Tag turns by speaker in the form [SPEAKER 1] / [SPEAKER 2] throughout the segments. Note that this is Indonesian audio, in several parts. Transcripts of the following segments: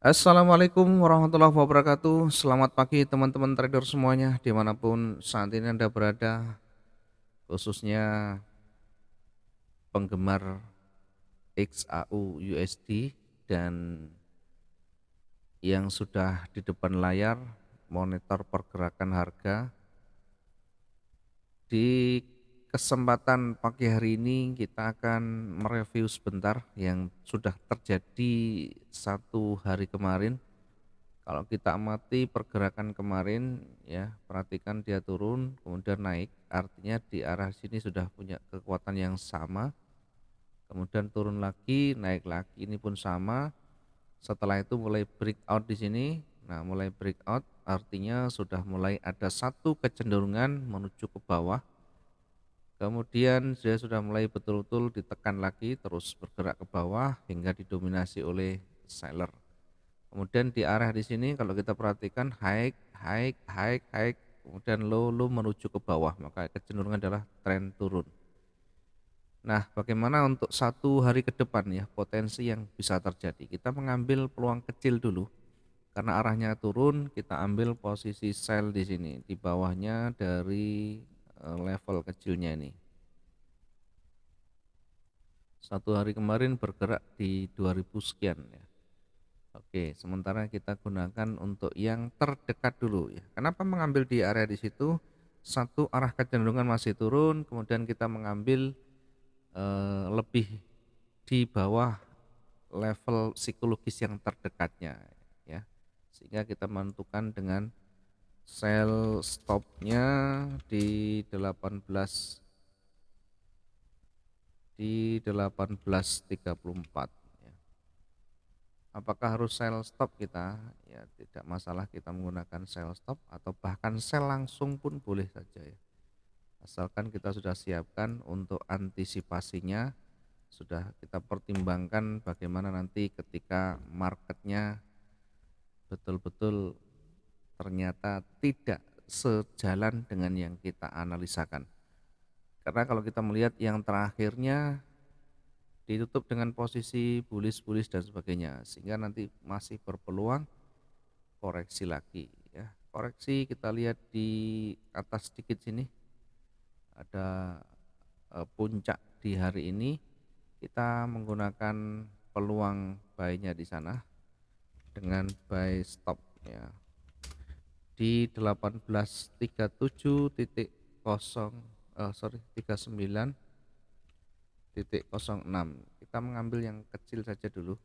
[SPEAKER 1] Assalamualaikum warahmatullahi wabarakatuh. Selamat pagi teman-teman trader semuanya dimanapun saat ini Anda berada, khususnya penggemar XAU USD dan yang sudah di depan layar monitor pergerakan harga. Di kesempatan pagi hari ini kita akan mereview sebentar yang sudah terjadi satu hari kemarin. Kalau kita amati pergerakan kemarin ya, perhatikan dia turun kemudian naik, artinya di arah sini sudah punya kekuatan yang sama, kemudian turun lagi, naik lagi, ini pun sama. Setelah itu mulai breakout di sini. Nah, mulai breakout artinya sudah mulai ada satu kecenderungan menuju ke bawah. Kemudian dia sudah mulai betul-betul ditekan lagi terus bergerak ke bawah hingga didominasi oleh seller. Kemudian di area di sini kalau kita perhatikan high, high, high, high, kemudian low, low menuju ke bawah, maka kecenderungan adalah tren turun. Nah, bagaimana untuk satu hari ke depan ya potensi yang bisa terjadi? Kita mengambil peluang kecil dulu karena arahnya turun, kita ambil posisi sell di sini di bawahnya dari level kecilnya ini. Satu hari kemarin bergerak di 2000 sekian ya. Oke, sementara kita gunakan untuk yang terdekat dulu ya. Kenapa mengambil di area di situ? Satu, arah kecenderungan masih turun, kemudian kita mengambil lebih di bawah level psikologis yang terdekatnya ya. Sehingga kita menentukan dengan sell stopnya di 1834 ya. Apakah harus sell stop kita? Ya, tidak masalah kita menggunakan sell stop atau bahkan sell langsung pun boleh saja ya. Asalkan kita sudah siapkan untuk antisipasinya, sudah kita pertimbangkan bagaimana nanti ketika marketnya betul-betul ternyata tidak sejalan dengan yang kita analisakan. Karena kalau kita melihat yang terakhirnya ditutup dengan posisi bullish dan sebagainya, sehingga nanti masih berpeluang koreksi lagi ya. Koreksi kita lihat di atas sedikit sini ada puncak di hari ini, kita menggunakan peluang buy-nya di sana dengan buy stop ya di 39.06. Kita mengambil yang kecil saja dulu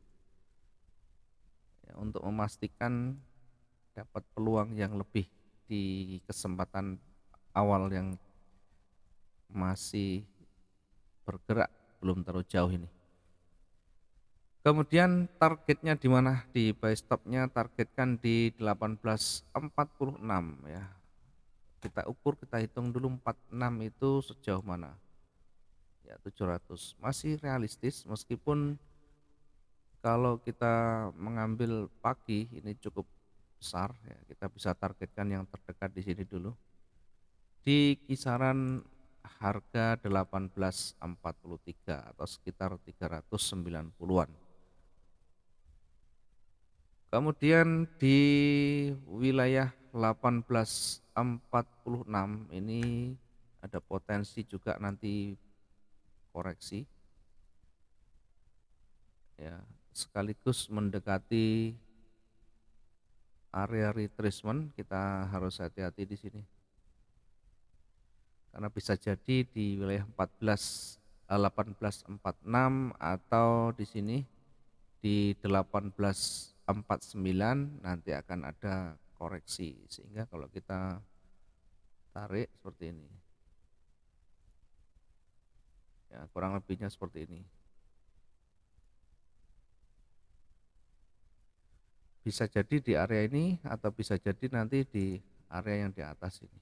[SPEAKER 1] ya, untuk memastikan dapat peluang yang lebih di kesempatan awal yang masih bergerak belum terlalu jauh ini. Kemudian targetnya di mana? Di buy stopnya targetkan di 1846 ya. Kita ukur, kita hitung dulu 46 itu sejauh mana? Ya 700. Masih realistis meskipun kalau kita mengambil pagi ini cukup besar ya. Kita bisa targetkan yang terdekat di sini dulu. Di kisaran harga 1843 atau sekitar 390-an. Kemudian di wilayah 1846 ini ada potensi juga nanti koreksi ya, sekaligus mendekati area retracement. Kita harus hati-hati di sini karena bisa jadi di wilayah 1846 atau di sini di 1849 nanti akan ada koreksi, sehingga kalau kita tarik seperti ini ya, kurang lebihnya seperti ini. Bisa jadi di area ini atau bisa jadi nanti di area yang di atas ini.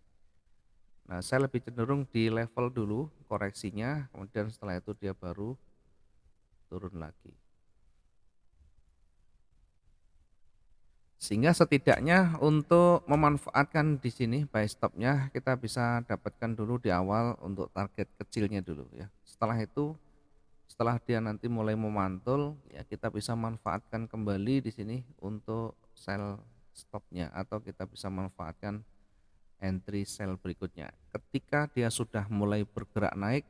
[SPEAKER 1] Nah, saya lebih cenderung di level dulu koreksinya, kemudian setelah itu dia baru turun lagi. Sehingga setidaknya untuk memanfaatkan di sini buy stopnya kita bisa dapatkan dulu di awal untuk target kecilnya dulu ya. Setelah itu Setelah dia nanti mulai memantul, ya kita bisa manfaatkan kembali di sini untuk sell stopnya, atau kita bisa manfaatkan entry sell berikutnya. Ketika dia sudah mulai bergerak naik,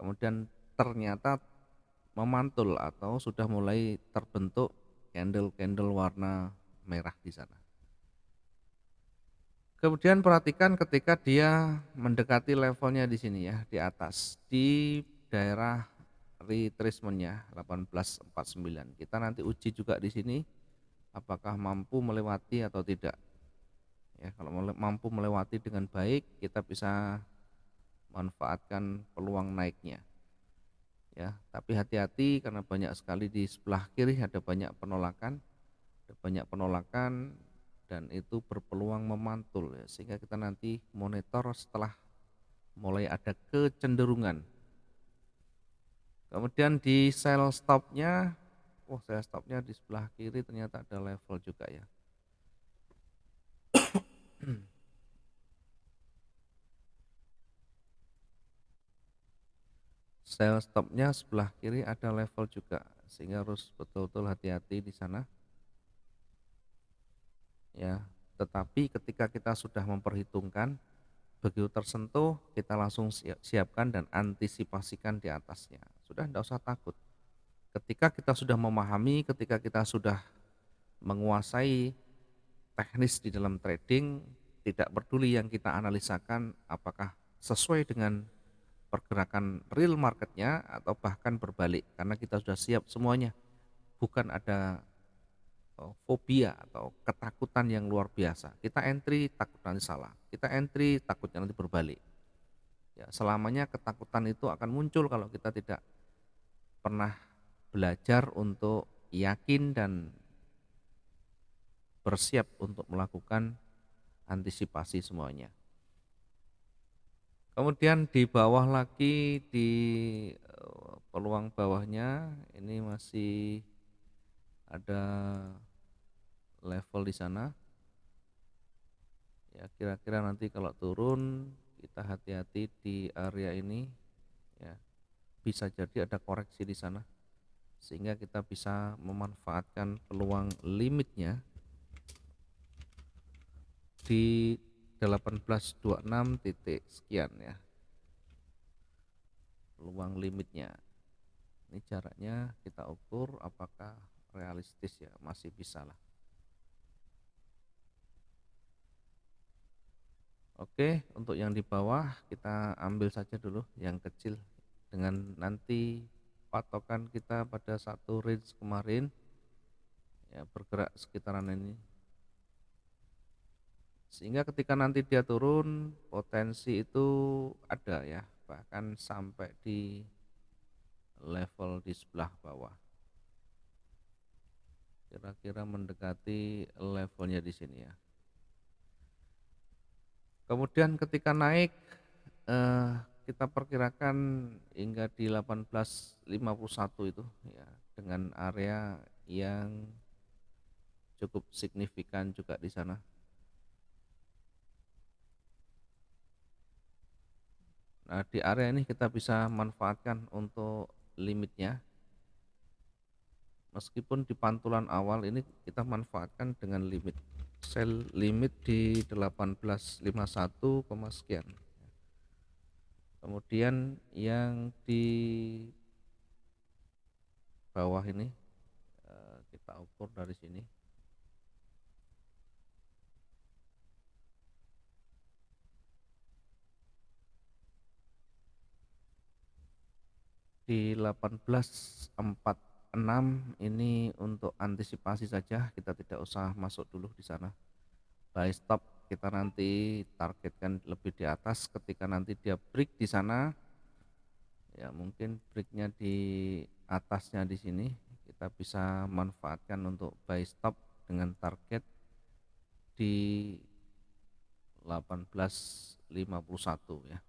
[SPEAKER 1] kemudian ternyata memantul atau sudah mulai terbentuk candle-candle warna merah di sana. Kemudian perhatikan ketika dia mendekati levelnya di sini ya, di atas, di daerah retracement-nya 1849. Kita nanti uji juga di sini apakah mampu melewati atau tidak. Ya, kalau mampu melewati dengan baik, kita bisa manfaatkan peluang naiknya. Ya, tapi hati-hati karena banyak sekali di sebelah kiri ada banyak penolakan dan itu berpeluang memantul ya, sehingga kita nanti monitor setelah mulai ada kecenderungan. Kemudian di sell stopnya, sell stopnya di sebelah kiri ternyata ada level juga ya. Sell stopnya sebelah kiri ada level juga, sehingga harus betul-betul hati-hati di sana. Ya, tetapi ketika kita sudah memperhitungkan, begitu tersentuh kita langsung siapkan dan antisipasikan di atasnya. Sudah tidak usah takut. Ketika kita sudah memahami, ketika kita sudah menguasai teknis di dalam trading, tidak peduli yang kita analisakan apakah sesuai dengan pergerakan real marketnya atau bahkan berbalik, karena kita sudah siap semuanya. Bukan ada fobia atau ketakutan yang luar biasa. Kita entry takut nanti salah, kita entry takutnya nanti berbalik. Ya, selamanya ketakutan itu akan muncul kalau kita tidak pernah belajar untuk yakin dan bersiap untuk melakukan antisipasi semuanya. Kemudian di bawah lagi, di peluang bawahnya ini masih ada level di sana. Ya, kira-kira nanti kalau turun kita hati-hati di area ini ya. Bisa jadi ada koreksi di sana sehingga kita bisa memanfaatkan peluang limitnya di 1826 titik sekian ya. Peluang limitnya. Ini jaraknya kita ukur apakah realistis ya, masih bisa lah. Oke, untuk yang di bawah kita ambil saja dulu yang kecil dengan nanti patokan kita pada satu range kemarin ya, bergerak sekitaran ini, sehingga ketika nanti dia turun potensi itu ada ya, bahkan sampai di level di sebelah bawah, kira-kira mendekati levelnya di sini ya. Kemudian ketika naik kita perkirakan hingga di 1851 itu ya, dengan area yang cukup signifikan juga di sana. Nah, di area ini kita bisa manfaatkan untuk limitnya. Meskipun di pantulan awal ini kita manfaatkan dengan limit sell limit di 1851, sekian. Kemudian yang di bawah ini kita ukur dari sini di 1846. Ini untuk antisipasi saja, kita tidak usah masuk dulu di sana. Buy stop kita nanti targetkan lebih di atas. Ketika nanti dia break di sana ya, mungkin breaknya di atasnya di sini, kita bisa manfaatkan untuk buy stop dengan target di 1851 ya.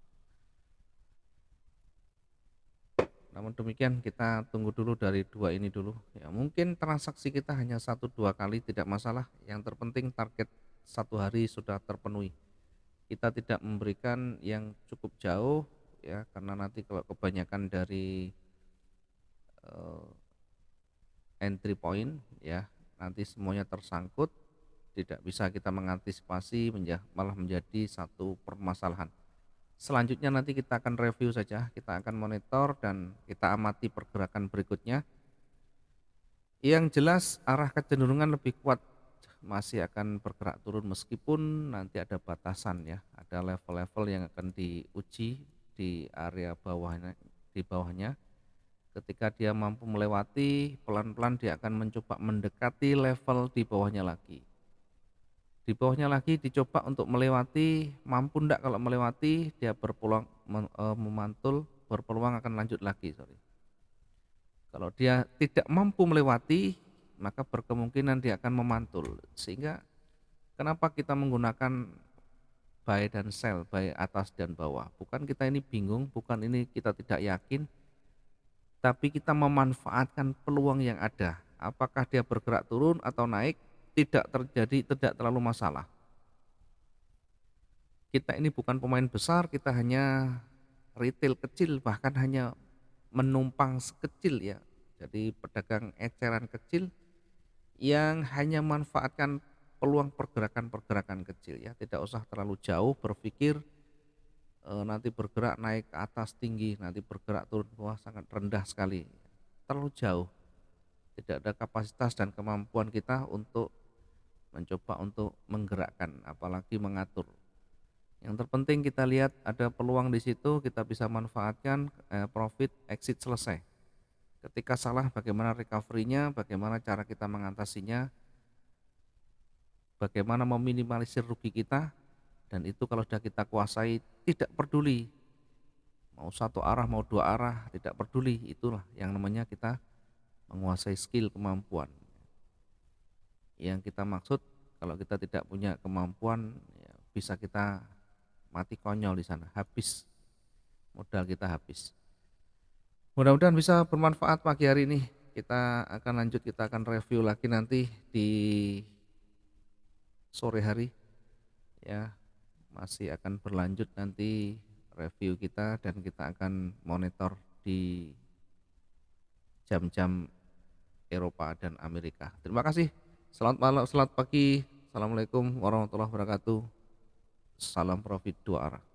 [SPEAKER 1] Namun demikian kita tunggu dulu dari dua ini dulu ya, mungkin transaksi kita hanya 1-2 kali tidak masalah, yang terpenting target satu hari sudah terpenuhi. Kita tidak memberikan yang cukup jauh ya, karena nanti kalau kebanyakan dari eee, entry point ya, nanti semuanya tersangkut, tidak bisa kita mengantisipasi malah menjadi satu permasalahan. Selanjutnya nanti kita akan review saja, kita akan monitor dan kita amati pergerakan berikutnya. Yang jelas arah kecenderungan lebih kuat masih akan bergerak turun meskipun nanti ada batasan ya, ada level-level yang akan diuji di area bawahnya di bawahnya. Ketika dia mampu melewati, pelan-pelan dia akan mencoba mendekati level di bawahnya lagi. Di bawahnya lagi dicoba untuk melewati, mampu ndak kalau melewati dia berpeluang memantul, berpeluang akan lanjut lagi, sorry. Kalau dia tidak mampu melewati, maka berkemungkinan dia akan memantul. Sehingga kenapa kita menggunakan buy dan sell, buy atas dan bawah. Bukan kita ini bingung, bukan ini kita tidak yakin, tapi kita memanfaatkan peluang yang ada. Apakah dia bergerak turun atau naik, tidak terlalu masalah. Kita ini bukan pemain besar, kita hanya retail kecil, bahkan hanya menumpang sekecil ya. Jadi pedagang eceran kecil yang hanya manfaatkan peluang pergerakan-pergerakan kecil ya, tidak usah terlalu jauh berpikir nanti bergerak naik ke atas tinggi, nanti bergerak turun ke bawah sangat rendah sekali, terlalu jauh, tidak ada kapasitas dan kemampuan kita untuk mencoba untuk menggerakkan, apalagi mengatur. Yang terpenting kita lihat ada peluang di situ, kita bisa manfaatkan, profit, exit, selesai. Ketika salah bagaimana recovery-nya, bagaimana cara kita mengatasinya, bagaimana meminimalisir rugi kita, dan itu kalau sudah kita kuasai tidak peduli mau satu arah mau dua arah, tidak peduli, itulah yang namanya kita menguasai skill, kemampuan. Yang kita maksud kalau kita tidak punya kemampuan ya bisa kita mati konyol di sana, habis modal kita habis. Mudah-mudahan bisa bermanfaat pagi hari ini. Kita akan lanjut, kita akan review lagi nanti di sore hari ya. Masih akan berlanjut nanti review kita dan kita akan monitor di jam-jam Eropa dan Amerika. Terima kasih. Selamat malam, selamat pagi. Assalamualaikum warahmatullahi wabarakatuh. Salam profit dua arah.